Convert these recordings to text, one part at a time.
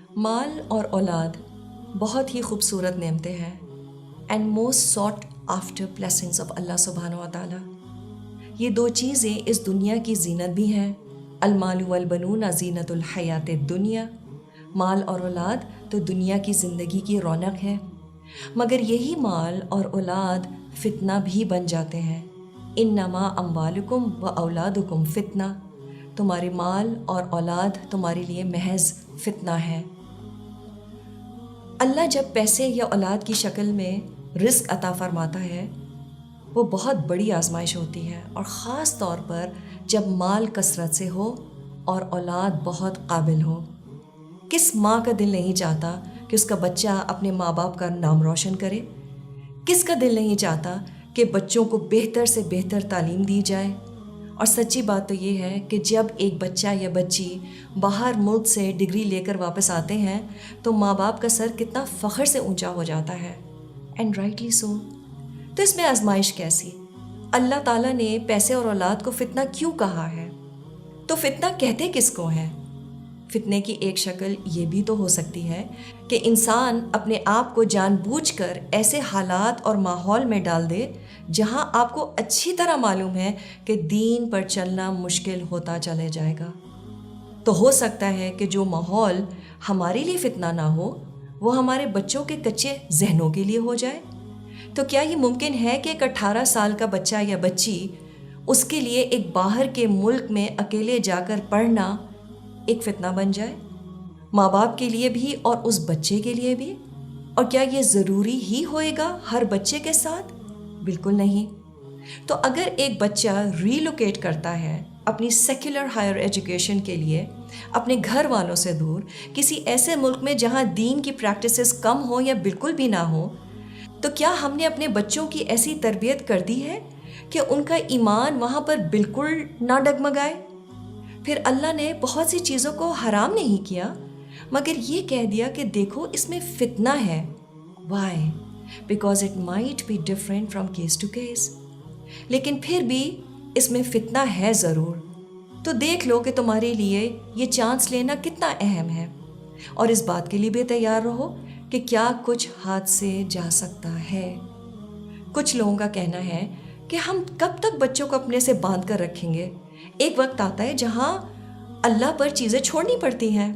مال اور اولاد بہت ہی خوبصورت نعمتیں ہیں and most sought after blessings of Allah سبحانہ و تعالیٰ. یہ دو چیزیں اس دنیا کی زینت بھی ہیں. المال والبنون زینت الحیات الدنیا، مال اور اولاد تو دنیا کی زندگی کی رونق ہے. مگر یہی مال اور اولاد فتنہ بھی بن جاتے ہیں. انما اموالکم و اولادکم فتنہ، تمہارے مال اور اولاد تمہارے لیے محض فتنہ ہے. اللہ جب پیسے یا اولاد کی شکل میں رزق عطا فرماتا ہے وہ بہت بڑی آزمائش ہوتی ہے، اور خاص طور پر جب مال کثرت سے ہو اور اولاد بہت قابل ہو. کس ماں کا دل نہیں چاہتا کہ اس کا بچہ اپنے ماں باپ کا نام روشن کرے؟ کس کا دل نہیں چاہتا کہ بچوں کو بہتر سے بہتر تعلیم دی جائے؟ اور سچی بات تو یہ ہے کہ جب ایک بچہ یا بچی باہر ملک سے ڈگری لے کر واپس آتے ہیں تو ماں باپ کا سر کتنا فخر سے اونچا ہو جاتا ہے. And rightly so. تو اس میں آزمائش کیسی؟ اللہ تعالیٰ نے پیسے اور اولاد کو فتنہ کیوں کہا ہے؟ تو فتنہ کہتے کس کو ہیں؟ فتنے کی ایک شکل یہ بھی تو ہو سکتی ہے کہ انسان اپنے آپ کو جان بوجھ کر ایسے حالات اور ماحول میں ڈال دے جہاں آپ کو اچھی طرح معلوم ہے کہ دین پر چلنا مشکل ہوتا چلے جائے گا. تو ہو سکتا ہے کہ جو ماحول ہمارے لیے فتنہ نہ ہو وہ ہمارے بچوں کے کچے ذہنوں کے لیے ہو جائے. تو کیا یہ ممکن ہے کہ ایک 18 سال کا بچہ یا بچی اس کے لیے ایک باہر کے ملک میں اکیلے جا کر پڑھنا ایک فتنہ بن جائے، ماں باپ کے لیے بھی اور اس بچے کے لیے بھی؟ اور کیا یہ ضروری ہی ہوئے گا ہر بچے کے ساتھ؟ بالکل نہیں. تو اگر ایک بچہ ریلوکیٹ کرتا ہے اپنی سیکولر ہائر ایجوکیشن کے لیے اپنے گھر والوں سے دور کسی ایسے ملک میں جہاں دین کی پریکٹسز کم ہوں یا بالکل بھی نہ ہوں، تو کیا ہم نے اپنے بچوں کی ایسی تربیت کر دی ہے کہ ان کا ایمان وہاں پر بالکل نہ ڈگمگائے؟ پھر اللہ نے بہت سی چیزوں کو حرام نہیں کیا مگر یہ کہہ دیا کہ دیکھو اس میں فتنہ ہے. Why? Because it might be different from case to case. لیکن پھر بھی اس میں فتنہ ہے ضرور. تو دیکھ لو کہ تمہارے لیے یہ چانس لینا کتنا اہم ہے، اور اس بات کے لیے بھی تیار رہو کہ کیا کچھ ہاتھ سے جا سکتا ہے. کچھ لوگوں کا کہنا ہے کہ ہم کب تک بچوں کو اپنے سے باندھ کر رکھیں گے؟ ایک وقت آتا ہے جہاں اللہ پر چیزیں چھوڑنی پڑتی ہیں.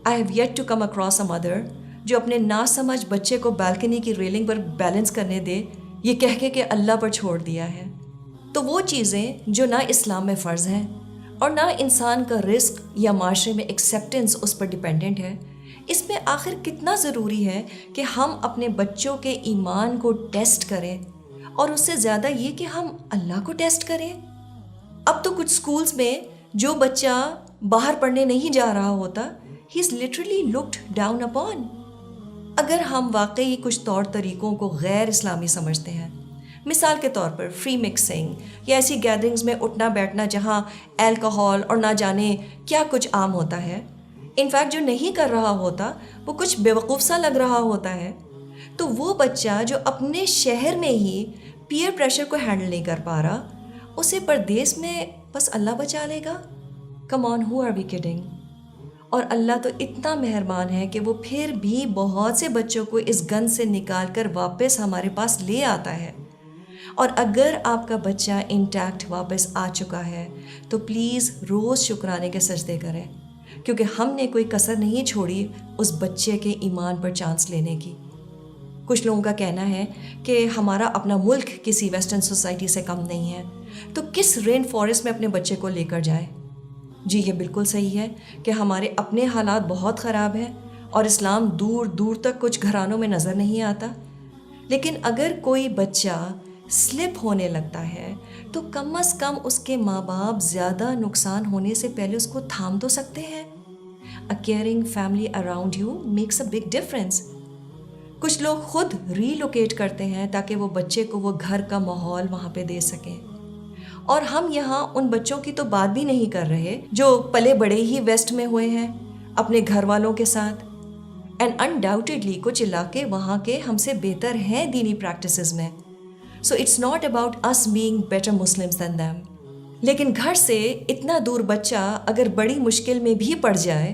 I have yet to come across a mother جو اپنے ناسمجھ بچے کو بالکنی کی ریلنگ پر بیلنس کرنے دے یہ کہہ کے کہ اللہ پر چھوڑ دیا ہے. تو وہ چیزیں جو نہ اسلام میں فرض ہیں اور نہ انسان کا رزق یا معاشرے میں ایکسیپٹنس اس پر ڈیپینڈنٹ ہے، اس میں آخر کتنا ضروری ہے کہ ہم اپنے بچوں کے ایمان کو ٹیسٹ کریں، اور اس سے زیادہ یہ کہ ہم اللہ کو ٹیسٹ کریں. اب تو کچھ سکولز میں جو بچہ باہر پڑھنے نہیں جا رہا ہوتا he is literally locked down upon. اگر ہم واقعی کچھ طور طریقوں کو غیر اسلامی سمجھتے ہیں، مثال کے طور پر فری مکسنگ یا ایسی گیدرنگز میں اٹھنا بیٹھنا جہاں الکوہول اور نہ جانے کیا کچھ عام ہوتا ہے، انفیکٹ جو نہیں کر رہا ہوتا وہ کچھ بیوقوف سا لگ رہا ہوتا ہے، تو وہ بچہ جو اپنے شہر میں ہی پیئر پریشر کو ہینڈل نہیں کر پا رہا اسے پردیس میں بس اللہ بچا لے گا؟ کم آن، ہو آر وی کڈنگ؟ اور اللہ تو اتنا مہربان ہے کہ وہ پھر بھی بہت سے بچوں کو اس گند سے نکال کر واپس ہمارے پاس لے آتا ہے. اور اگر آپ کا بچہ انٹیکٹ واپس آ چکا ہے تو پلیز روز شکرانے کے سجدے کریں، کیونکہ ہم نے کوئی کسر نہیں چھوڑی اس بچے کے ایمان پر چانس لینے کی. کچھ لوگوں کا کہنا ہے کہ ہمارا اپنا ملک کسی ویسٹرن سوسائٹی سے کم نہیں ہے، تو کس رین فارسٹ میں اپنے بچے کو لے کر جائے؟ جی یہ بالکل صحیح ہے کہ ہمارے اپنے حالات بہت خراب ہیں اور اسلام دور دور تک کچھ گھرانوں میں نظر نہیں آتا. لیکن اگر کوئی بچہ سلپ ہونے لگتا ہے تو کم از کم اس کے ماں باپ زیادہ نقصان ہونے سے پہلے اس کو تھام تو سکتے ہیں. A caring family around you makes a big difference. کچھ لوگ خود ریلوکیٹ کرتے ہیں تاکہ وہ بچے کو وہ گھر کا ماحول وہاں پہ دے سکیں، اور ہم یہاں ان بچوں کی تو بات بھی نہیں کر رہے جو پلے بڑے ہی ویسٹ میں ہوئے ہیں اپنے گھر والوں کے ساتھ. اینڈ انڈاؤٹیڈلی کچھ علاقے وہاں کے ہم سے بہتر ہیں دینی پریکٹسز میں. So it's not about us being better Muslims than them. لیکن گھر سے اتنا دور بچہ اگر بڑی مشکل میں بھی پڑ جائے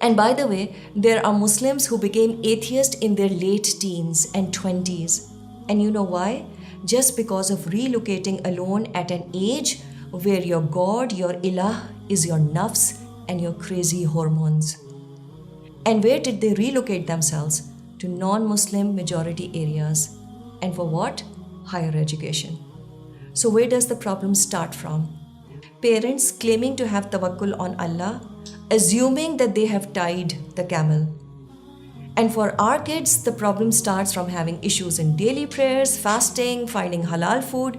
And by the way, there are Muslims who became atheists in their late teens and 20s. And you know why? Just because of relocating alone at an age where your God, your ilah, is your nafs and your crazy hormones. And where did they relocate themselves? To non-Muslim majority areas. And for what? Higher education. So where does the problem start from? Parents claiming to have tawakkul on Allah, assuming that they have tied the camel. And for our kids, the problem starts from having issues in daily prayers, fasting, finding halal food.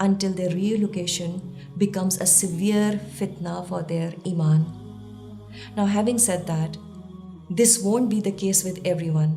until their relocation becomes a severe fitna for their iman. Now having said that, this won't be the case with everyone.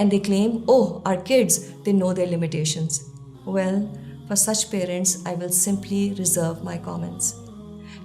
And they claim, oh, our kids, they know their limitations. Well, for such parents, I will simply reserve my comments.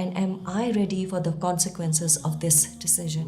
And am I ready for the consequences of this decision?